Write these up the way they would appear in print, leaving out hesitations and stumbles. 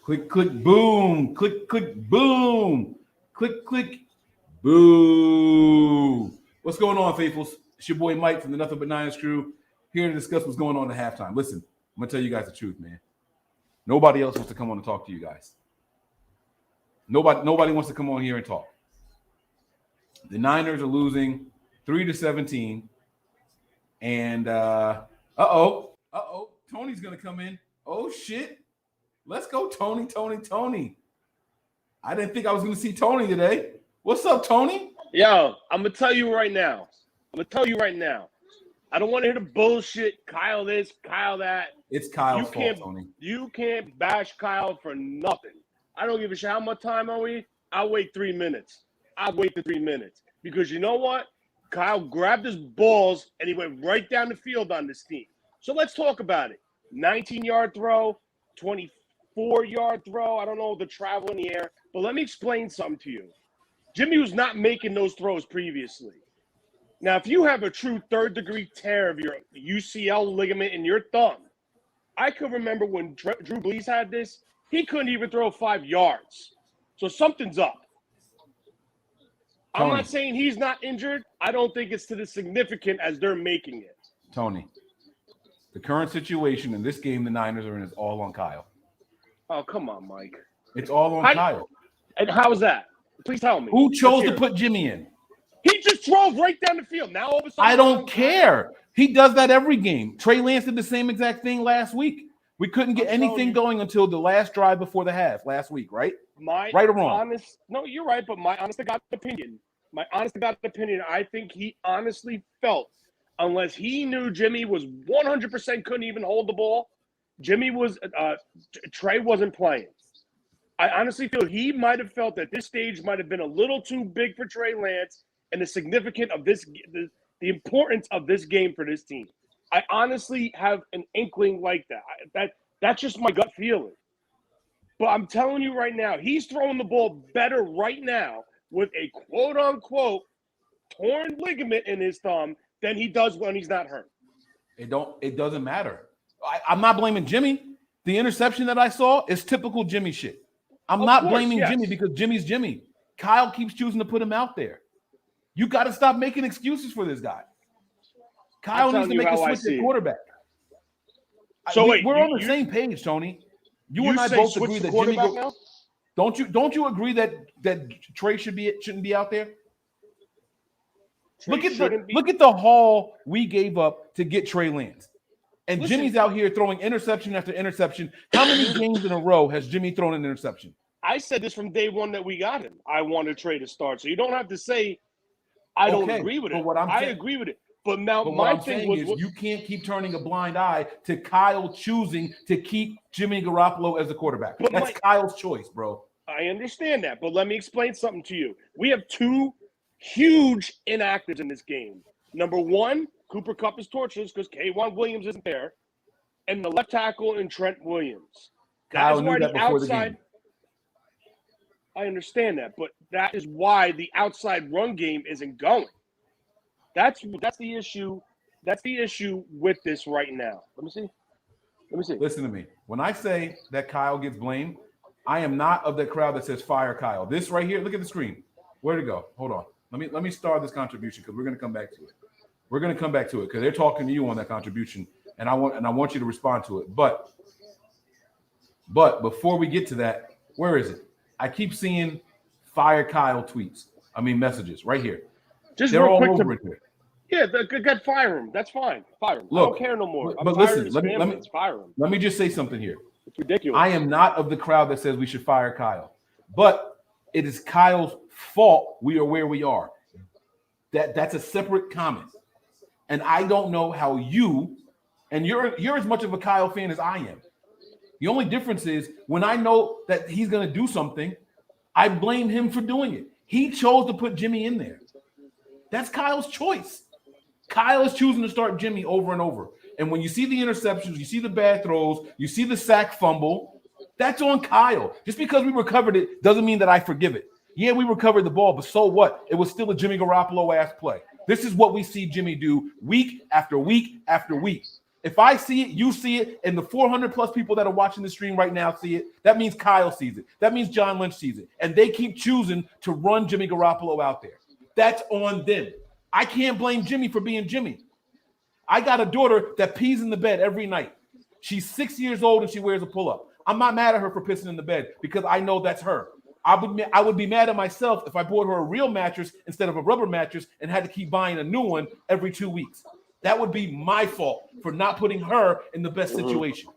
Click, click, boom. Click, click, boom. Click, click, boo. What's going on, faithfuls? It's your boy Mike from the Nothing But Niners crew, here to discuss what's going on at halftime. Listen, I'm going to tell you guys the truth, man. Nobody else wants to come on and talk to you guys. Nobody wants to come on here and talk. The Niners are losing 3-17. And, Tony's going to come in. Oh, shit. Let's go, Tony. I didn't think I was going to see Tony today. What's up, Tony? Yo, I'm going to tell you right now. I don't want to hear the bullshit, Kyle this, Kyle that. It's Kyle's fault, Tony. You can't bash Kyle for nothing. I don't give a shit how much time are we. I'll wait 3 minutes. I'll wait the 3 minutes. Because you know what? Kyle grabbed his balls and he went right down the field on this team. So let's talk about it. 19-yard throw, 24-yard throw. I don't know the travel in the air. But let me explain something to you. Jimmy was not making those throws previously. Now, if you have a true third-degree tear of your UCL ligament in your thumb, I could remember when Drew Brees had this, he couldn't even throw 5 yards. So something's up. Tony. I'm not saying he's not injured. I don't think it's to the significant as they're making it. Tony, the current situation in this game the Niners are in is all on Kyle. Oh, come on, Mike. It's all on Kyle. And how is that? Please tell me. Who chose to put Jimmy in? He just drove right down the field. Now all of a sudden, I don't care. He does that every game. Trey Lance did the same exact thing last week. We couldn't get anything going until the last drive before the half last week, right? Right or wrong? No, you're right, but my honest to God opinion, I think he honestly felt, unless he knew Jimmy was 100% couldn't even hold the ball, Trey wasn't playing. I honestly feel he might have felt that this stage might have been a little too big for Trey Lance and the significance of this, the importance of this game for this team. I honestly have an inkling like that. That's just my gut feeling. But I'm telling you right now, he's throwing the ball better right now with a quote-unquote torn ligament in his thumb than he does when he's not hurt. It doesn't matter. I'm not blaming Jimmy. The interception that I saw is typical Jimmy shit. I'm not blaming Jimmy because Jimmy's Jimmy. Kyle keeps choosing to put him out there. You got to stop making excuses for this guy. Kyle needs to make a switch at quarterback. So we're on the same page, Tony. You and I both agree that Jimmy. Don't you agree that Trey shouldn't be out there? Look at the haul we gave up to get Trey Lance, and Jimmy's out here throwing interception after interception. How many games in a row has Jimmy thrown an interception? I said this from day one that we got him. I wanted Trey to start, so you don't have to say I don't agree with it. I agree with it. But now my thing was you can't keep turning a blind eye to Kyle choosing to keep Jimmy Garoppolo as the quarterback. That's Kyle's choice, bro. I understand that, but let me explain something to you. We have two huge inactives in this game. Number one, Cooper Kupp is torturous because K'Wan Williams isn't there, and the left tackle in Trent Williams. Kyle knew that before the game. I understand that, but that is why the outside run game isn't going. That's the issue. That's the issue with this right now. Let me see. Listen to me. When I say that Kyle gets blamed, I am not of the crowd that says fire Kyle. This right here, look at the screen. Where'd it go? Hold on. Let me start this contribution because we're going to come back to it. We're going to come back to it because they're talking to you on that contribution, and I want you to respond to it. But before we get to that, where is it? I keep seeing fire Kyle messages right here. They're all over it here. Yeah, good. Fire him. That's fine. Fire him. Look, I don't care no more. But listen, let me fire him. Let me just say something here. It's ridiculous. I am not of the crowd that says we should fire Kyle, but it is Kyle's fault we are where we are. That's a separate comment, and I don't know how you, and you're as much of a Kyle fan as I am. The only difference is when I know that he's going to do something, I blame him for doing it. He chose to put Jimmy in there. That's Kyle's choice. Kyle is choosing to start Jimmy over and over. And when you see the interceptions, you see the bad throws, you see the sack fumble, that's on Kyle. Just because we recovered it doesn't mean that I forgive it. Yeah, we recovered the ball, but so what? It was still a Jimmy Garoppolo-ass play. This is what we see Jimmy do week after week after week. If I see it, you see it, and the 400 plus people that are watching the stream right now see it, that means Kyle sees it. That means John Lynch sees it. And they keep choosing to run Jimmy Garoppolo out there. That's on them. I can't blame Jimmy for being Jimmy. I got a daughter that pees in the bed every night. She's 6 years old and she wears a pull-up. I'm not mad at her for pissing in the bed because I know that's her. I would be mad at myself if I bought her a real mattress instead of a rubber mattress and had to keep buying a new one every 2 weeks. That would be my fault for not putting her in the best situation.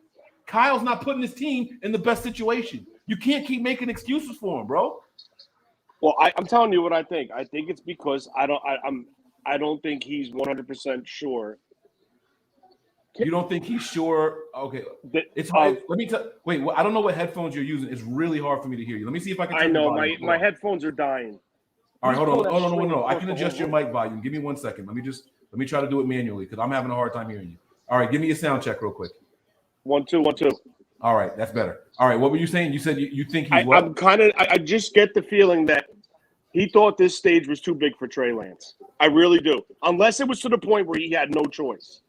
Kyle's not putting his team in the best situation. You can't keep making excuses for him, bro. Well, I'm telling you what I think. I think it's because I don't think he's 100% sure. You don't think he's sure? Okay, it's hard. Let me tell. Wait, I don't know what headphones you're using. It's really hard for me to hear you. Let me see if I can. I know my headphones are dying. All right, hold on. No. I can adjust your mic volume. Give me 1 second. Let me try to do it manually because I'm having a hard time hearing you. All right, give me a sound check real quick. 1 2 1 2. All right, that's better. All right, what were you saying? You said you think he's what? I just get the feeling that he thought this stage was too big for Trey Lance. I really do. Unless it was to the point where he had no choice.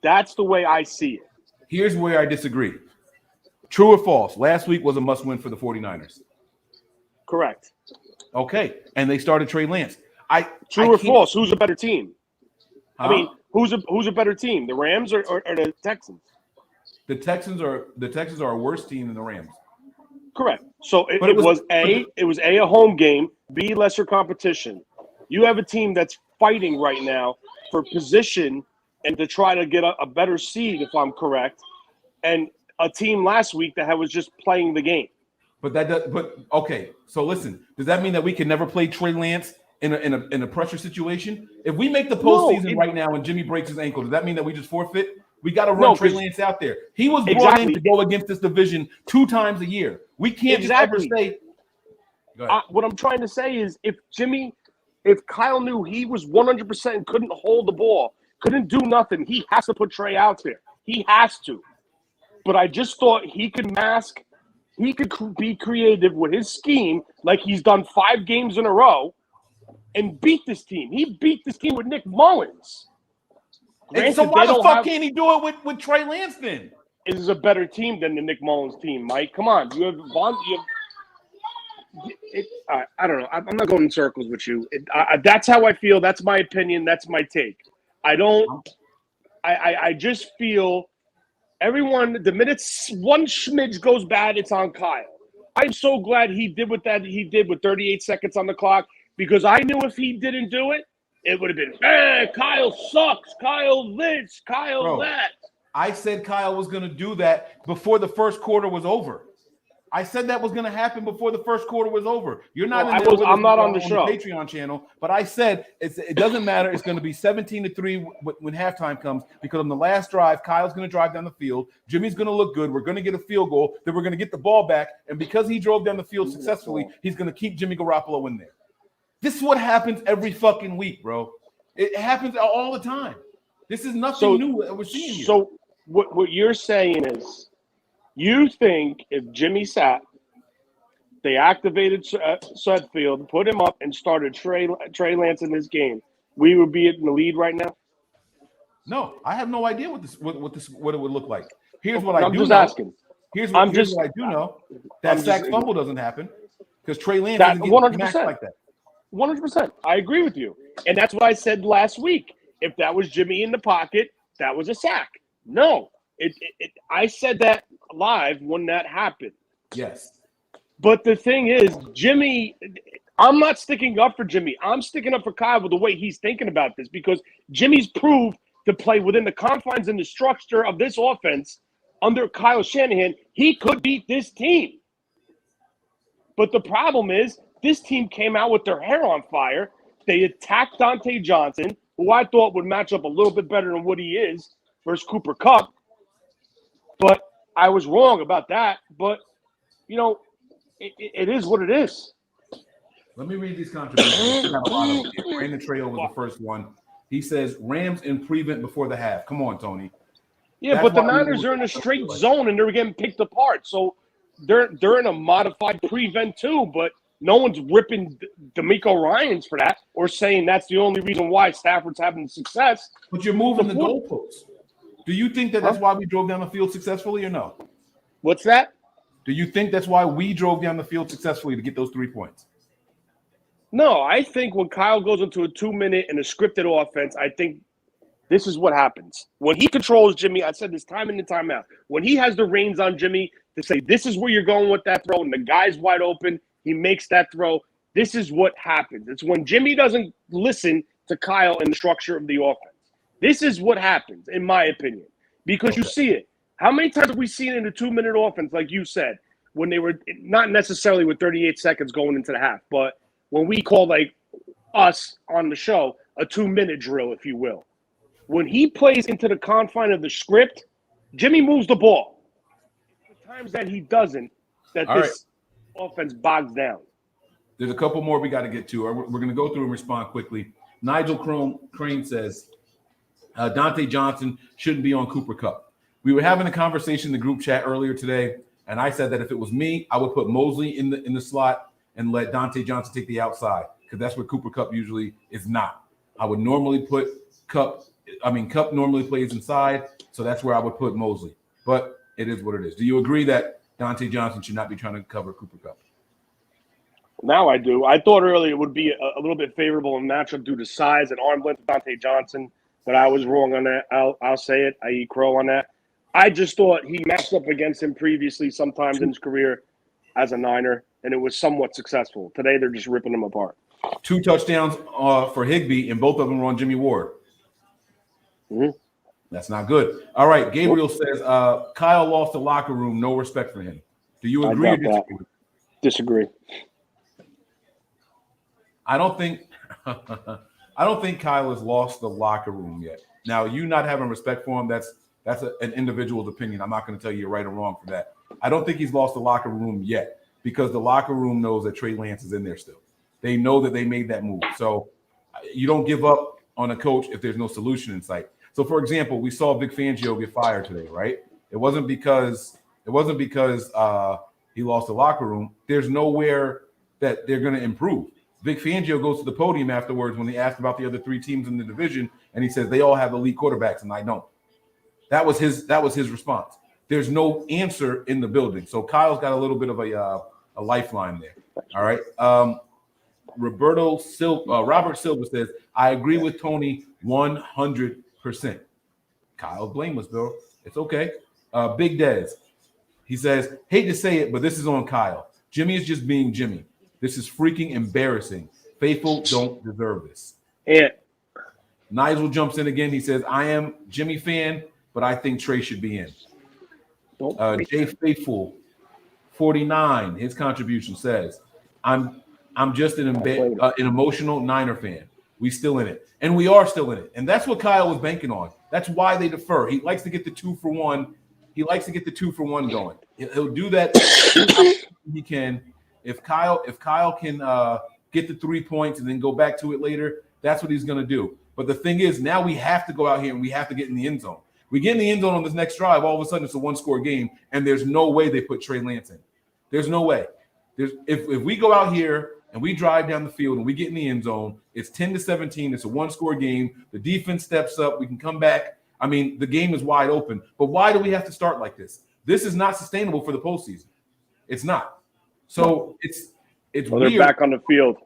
That's the way I see it. Here's where I disagree. True or false? Last week was a must-win for the 49ers. Correct. Okay, and they started Trey Lance. True or false? Who's a better team? Huh? I mean, who's a better team? The Rams or the Texans? The Texans are a worse team than the Rams. Correct. So it was a home game, B, lesser competition. You have a team that's fighting right now for position and to try to get a better seed, if I'm correct, and a team last week that was just playing the game. But okay. So listen, does that mean that we can never play Trey Lance in a pressure situation? If we make the postseason right now and Jimmy breaks his ankle, does that mean that we just forfeit? We got to run Trey Lance out there. He was brought in to go against this division 2 times a year. We can't just ever say. What I'm trying to say is, if Kyle knew he was 100% and couldn't hold the ball, couldn't do nothing, he has to put Trey out there. He has to. But I just thought he could mask. He could be creative with his scheme, like he's done 5 games in a row, and beat this team. He beat this team with Nick Mullins. And so why the fuck can't he do it with Trey Lance then? It is a better team than the Nick Mullins team, Mike. Come on. You have I don't know. I'm not going in circles with you. That's how I feel. That's my opinion. That's my take. I just feel everyone, the minute one smidge goes bad, it's on Kyle. I'm so glad he did what he did with 38 seconds on the clock, because I knew if he didn't do it, it would have been, Kyle sucks, Kyle this, Kyle that. I said Kyle was going to do that before the first quarter was over. I said that was going to happen before the first quarter was over. You're not. I'm not on the show, the Patreon channel, but I said it doesn't matter. It's going to be 17-3 when halftime comes, because on the last drive, Kyle's going to drive down the field. Jimmy's going to look good. We're going to get a field goal. Then we're going to get the ball back, and because he drove down the field successfully, he's going to keep Jimmy Garoppolo in there. This is what happens every fucking week, bro. It happens all the time. This is nothing new that we're seeing here. So what you're saying is, you think if Jimmy sat, they activated Sudfield, put him up, and started Trey Lance in this game, we would be in the lead right now? No, I have no idea what it would look like. Here's what I do know. I'm just asking. Here's what I do know. That sack fumble doesn't happen because Trey Lance doesn't get 100% like that. 100%. I agree with you. And that's what I said last week. If that was Jimmy in the pocket, that was a sack. No. I said that live when that happened. Yes. But the thing is, Jimmy, I'm not sticking up for Jimmy. I'm sticking up for Kyle with the way he's thinking about this, because Jimmy's proved to play within the confines and the structure of this offense under Kyle Shanahan. He could beat this team. But the problem is, this team came out with their hair on fire. They attacked Dante Johnson, who I thought would match up a little bit better than what he is versus Cooper Kupp. But I was wrong about that. But, it is what it is. Let me read these contributions. Brandon Trejo was the first one. He says, Rams in prevent before the half. Come on, Tony. Yeah, but the Niners are in a straight zone, and they're getting picked apart. So they're in a modified prevent too, but no one's ripping D'Amico Ryans for that or saying that's the only reason why Stafford's having success. But you're moving the goalposts. Do you think that that's why we drove down the field successfully or no? What's that? Do you think that's why we drove down the field successfully to get those 3 points? No, I think when Kyle goes into a 2-minute and a scripted offense, I think this is what happens. When he controls Jimmy, I said this time in and time out, when he has the reins on Jimmy to say, this is where you're going with that throw, and the guy's wide open, he makes that throw, this is what happens. It's when Jimmy doesn't listen to Kyle and the structure of the offense. This is what happens, in my opinion, because you see it. How many times have we seen in a 2-minute offense, like you said, when they were not necessarily with 38 seconds going into the half, but when we call, like us on the show, a 2-minute drill, if you will. When he plays into the confine of the script, Jimmy moves the ball. The times that he doesn't, that All this offense bogs down. There's a couple more we got to get to. We're going to go through and respond quickly. Nigel Crane says, Dante Johnson shouldn't be on Cooper Kupp. We were having a conversation in the group chat earlier today, and I said that if it was me, I would put Mosley in the slot and let Dante Johnson take the outside, because that's where Cooper Kupp usually is not. I would normally put Kupp normally plays inside, so that's where I would put Mosley. But it is what it is. Do you agree that Dante Johnson should not be trying to cover Cooper Kupp? Now I do. I thought earlier it would be a little bit favorable in matchup due to size and arm length of Dante Johnson, but I was wrong on that. I'll say it. I eat crow on that. I just thought he matched up against him previously sometimes in his career as a Niner, and it was somewhat successful. Today they're just ripping him apart. 2 touchdowns for Higbee, and both of them were on Jimmy Ward. Mm-hmm. That's not good. All right, Gabriel says Kyle lost the locker room. No respect for him. Do you agree or disagree? Disagree. I don't think Kyle has lost the locker room yet. Now, you not having respect for him, that's an individual's opinion. I'm not going to tell you you're right or wrong for that. I don't think he's lost the locker room yet, because the locker room knows that Trey Lance is in there still. They know that they made that move. So you don't give up on a coach if there's no solution in sight. So, for example, we saw Vic Fangio get fired today, right? It wasn't because he lost the locker room. There's nowhere that they're going to improve. Vic Fangio goes to the podium afterwards when they asked about the other 3 teams in the division, and he says they all have elite quarterbacks and I don't. That was his response. There's no answer in the building. So Kyle's got a little bit of a lifeline there. All right. Robert Silva says, I agree with Tony 100%. Kyle's blameless, Bill. It's okay. Big Dez, he says, hate to say it, but this is on Kyle. Jimmy is just being Jimmy. This is freaking embarrassing. Faithful don't deserve this. Yeah. Nigel jumps in again. He says, I am Jimmy fan, but I think Trey should be in. Jay Faithful 49, his contribution says, I'm just an emotional Niner fan. We still in it. And we are still in it. And that's what Kyle was banking on. That's why they defer. He likes to get the 2-for-1. He likes to get the 2-for-1 going. He'll do that he can. If Kyle can get the 3 points and then go back to it later, that's what he's going to do. But the thing is, now we have to go out here and we have to get in the end zone. We get in the end zone on this next drive, all of a sudden it's a 1-score game, and there's no way they put Trey Lance in. There's no way. If we go out here and we drive down the field and we get in the end zone, it's 10-17. It's a 1-score game. The defense steps up. We can come back. I mean, the game is wide open. But why do we have to start like this? This is not sustainable for the postseason. It's not. So it's well, weird. They're back on the field.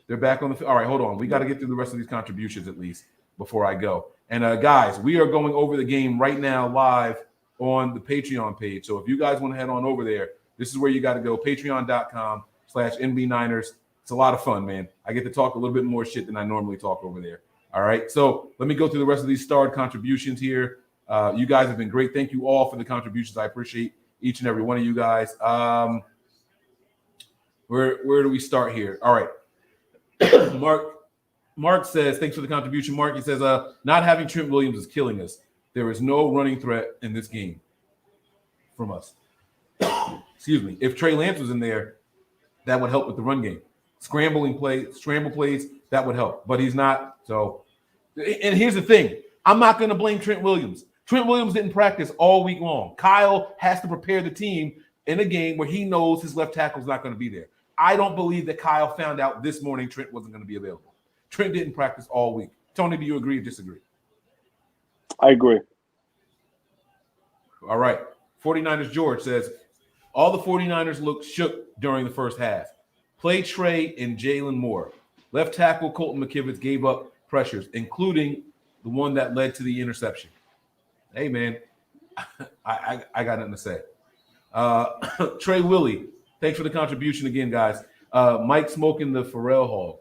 They're back on the field. All right, hold on. We got to get through the rest of these contributions at least before I go. And guys, we are going over the game right now live on the Patreon page. So if you guys want to head on over there, this is where you got to go. Patreon.com/NB Niners. It's a lot of fun, man. I get to talk a little bit more shit than I normally talk over there. All right. So let me go through the rest of these starred contributions here. You guys have been great. Thank you all for the contributions. I appreciate each and every one of you guys. Where do we start here? All right. Mark says, thanks for the contribution, Mark. He says, not having Trent Williams is killing us. There is no running threat in this game from us. Excuse me. If Trey Lance was in there, that would help with the run game. Scramble plays, that would help. But he's not. So, and here's the thing. I'm not going to blame Trent Williams. Trent Williams didn't practice all week long. Kyle has to prepare the team in a game where he knows his left tackle is not going to be there. I don't believe that Kyle found out this morning Trent wasn't going to be available. Trent didn't practice all week. Tony, do you agree or disagree? I agree. All right. 49ers George says, all the 49ers looked shook during the first half. Play Trey and Jalen Moore. Left tackle Colton McKivitz gave up pressures, including the one that led to the interception. Hey, man, I got nothing to say. Trey Willie, thanks for the contribution again, guys. Mike smoking the Pharrell hog.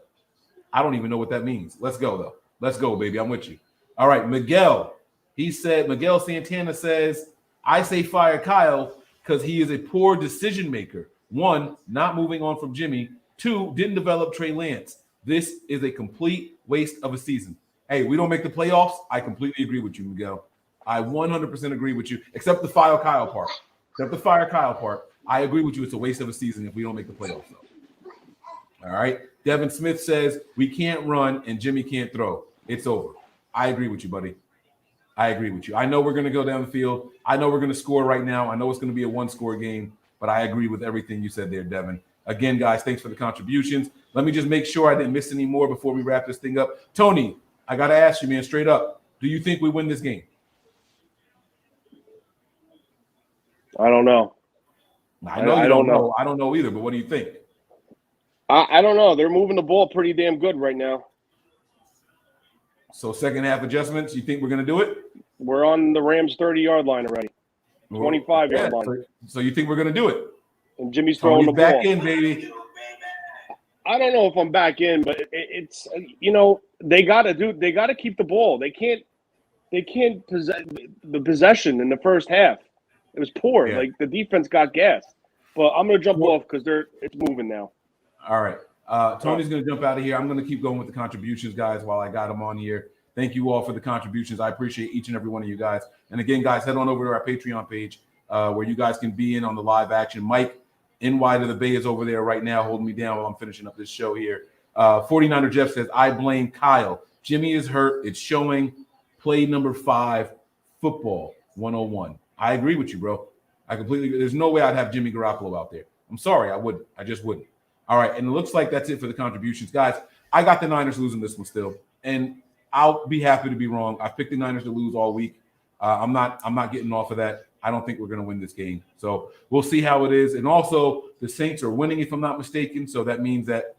I don't even know what that means. Let's go, though. Let's go, baby. I'm with you. All right, Miguel. Miguel Santana says, I say fire Kyle because he is a poor decision maker. 1, not moving on from Jimmy. 2, didn't develop Trey Lance. This is a complete waste of a season. Hey, we don't make the playoffs. I completely agree with you, Miguel. I 100% agree with you, except the fire Kyle part. I agree with you. It's a waste of a season if we don't make the playoffs, though. All right. Devin Smith says, we can't run and Jimmy can't throw. It's over. I agree with you, buddy. I agree with you. I know we're going to go down the field. I know we're going to score right now. I know it's going to be a one-score game, but I agree with everything you said there, Devin. Again, guys, thanks for the contributions. Let me just make sure I didn't miss any more before we wrap this thing up. Tony, I got to ask you, man, straight up, do you think we win this game? I don't know. I know you don't know. I don't know either, but what do you think? I don't know. They're moving the ball pretty damn good right now. So second half adjustments, you think we're going to do it? We're on the Rams' 30-yard line already. 25-yard line. So you think we're going to do it? And Jimmy's throwing the ball. Back in, baby. I don't know if I'm back in, but it's they got to keep the ball. They can't possess the possession in the first half. It was poor. Yeah. Like the defense got gassed. But I'm going to jump off because it's moving now. All right. Tony's going to jump out of here. I'm going to keep going with the contributions, guys, while I got them on here. Thank you all for the contributions. I appreciate each and every one of you guys. And again, guys, head on over to our Patreon page where you guys can be in on the live action. Mike, NY to the Bay, is over there right now holding me down while I'm finishing up this show here. 49er Jeff says, I blame Kyle. Jimmy is hurt. It's showing. Play number 5, football 101. I agree with you, bro. There's no way I'd have Jimmy Garoppolo out there. I'm sorry. I wouldn't. I just wouldn't. All right, and it looks like that's it for the contributions. Guys, I got the Niners losing this one still, and I'll be happy to be wrong. I've picked the Niners to lose all week. I'm not getting off of that. I don't think we're going to win this game. So we'll see how it is. And also, the Saints are winning, if I'm not mistaken, so that means that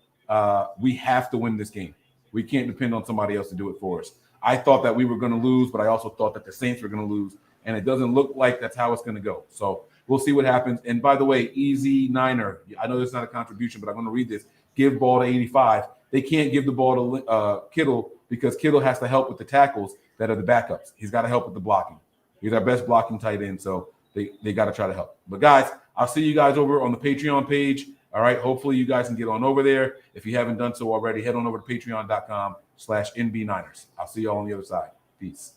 we have to win this game. We can't depend on somebody else to do it for us. I thought that we were going to lose, but I also thought that the Saints were going to lose, and it doesn't look like that's how it's going to go. So we'll see what happens. And by the way, Easy Niner, I know this is not a contribution, but I'm going to read this. Give ball to 85. They can't give the ball to Kittle because Kittle has to help with the tackles that are the backups. He's got to help with the blocking. He's our best blocking tight end, so they got to try to help. But, guys, I'll see you guys over on the Patreon page. All right, hopefully you guys can get on over there. If you haven't done so already, head on over to patreon.com/NBNiners. I'll see you all on the other side. Peace.